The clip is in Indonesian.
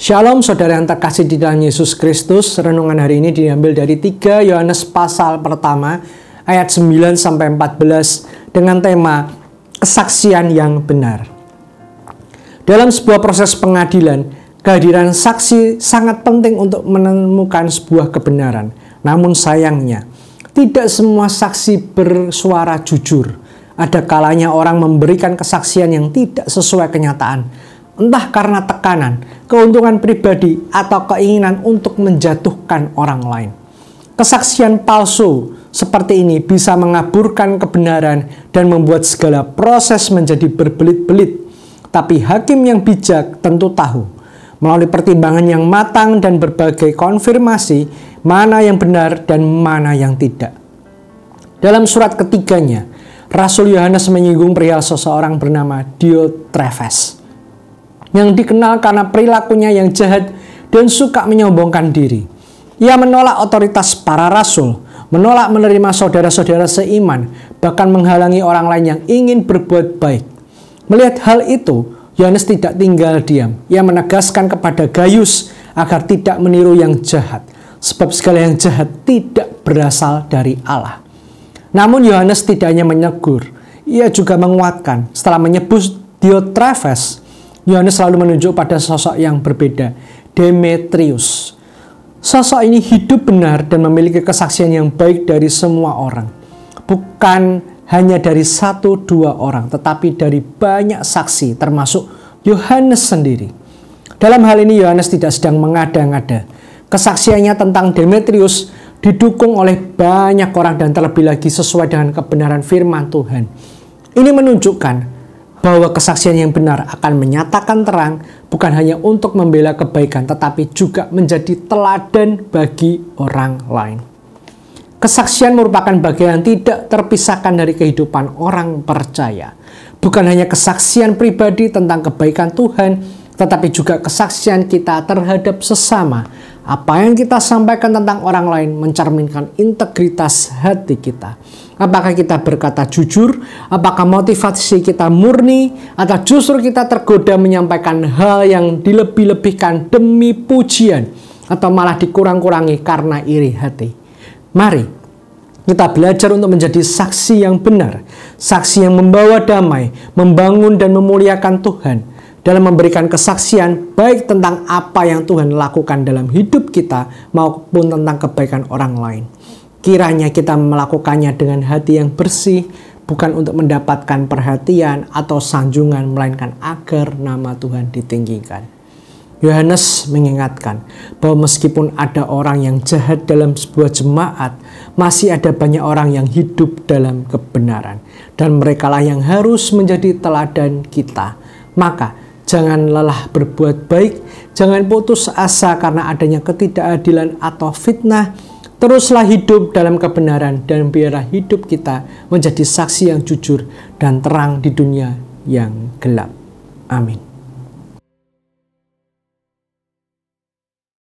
Shalom saudara yang terkasih di dalam Yesus Kristus. Renungan hari ini diambil dari 3 Yohanes pasal pertama ayat 9 sampai 14 dengan tema kesaksian yang benar. Dalam sebuah proses pengadilan, kehadiran saksi sangat penting untuk menemukan sebuah kebenaran. Namun sayangnya, tidak semua saksi bersuara jujur. Ada kalanya orang memberikan kesaksian yang tidak sesuai kenyataan. Entah karena tekanan, keuntungan pribadi, atau keinginan untuk menjatuhkan orang lain. Kesaksian palsu seperti ini bisa mengaburkan kebenaran dan membuat segala proses menjadi berbelit-belit. Tapi hakim yang bijak tentu tahu, melalui pertimbangan yang matang dan berbagai konfirmasi, mana yang benar dan mana yang tidak. Dalam surat ketiganya, Rasul Yohanes menyinggung perihal seseorang bernama Diotrefes, yang dikenal karena perilakunya yang jahat dan suka menyombongkan diri. Ia menolak otoritas para rasul, menolak menerima saudara-saudara seiman, bahkan menghalangi orang lain yang ingin berbuat baik. Melihat hal itu, Yohanes tidak tinggal diam. Ia menegaskan kepada Gayus agar tidak meniru yang jahat, sebab segala yang jahat tidak berasal dari Allah. Namun Yohanes tidak hanya menegur, ia juga menguatkan. Setelah menyebut Diotrefes, Yohanes selalu menunjuk pada sosok yang berbeda, Demetrius. Sosok ini hidup benar dan memiliki kesaksian yang baik dari semua orang. Bukan hanya dari 1-2 orang, tetapi dari banyak saksi, termasuk Yohanes sendiri. Dalam hal ini Yohanes tidak sedang mengada-ngada. Kesaksiannya tentang Demetrius didukung oleh banyak orang dan terlebih lagi sesuai dengan kebenaran firman Tuhan. Ini menunjukkan bahwa kesaksian yang benar akan menyatakan terang, bukan hanya untuk membela kebaikan, tetapi juga menjadi teladan bagi orang lain. Kesaksian merupakan bagian tidak terpisahkan dari kehidupan orang percaya. Bukan hanya kesaksian pribadi tentang kebaikan Tuhan, tetapi juga kesaksian kita terhadap sesama. Apa yang kita sampaikan tentang orang lain mencerminkan integritas hati kita. Apakah kita berkata jujur? Apakah motivasi kita murni? Atau justru kita tergoda menyampaikan hal yang dilebih-lebihkan demi pujian? Atau malah dikurang-kurangi karena iri hati? Mari kita belajar untuk menjadi saksi yang benar. Saksi yang membawa damai, membangun dan memuliakan Tuhan. Dalam memberikan kesaksian baik tentang apa yang Tuhan lakukan dalam hidup kita maupun tentang kebaikan orang lain. Kiranya kita melakukannya dengan hati yang bersih, bukan untuk mendapatkan perhatian atau sanjungan, melainkan agar nama Tuhan ditinggikan. Yohanes mengingatkan bahwa meskipun ada orang yang jahat dalam sebuah jemaat, masih ada banyak orang yang hidup dalam kebenaran. Dan merekalah yang harus menjadi teladan kita. Maka jangan lelah berbuat baik, jangan putus asa karena adanya ketidakadilan atau fitnah. Teruslah hidup dalam kebenaran dan biarlah hidup kita menjadi saksi yang jujur dan terang di dunia yang gelap. Amin.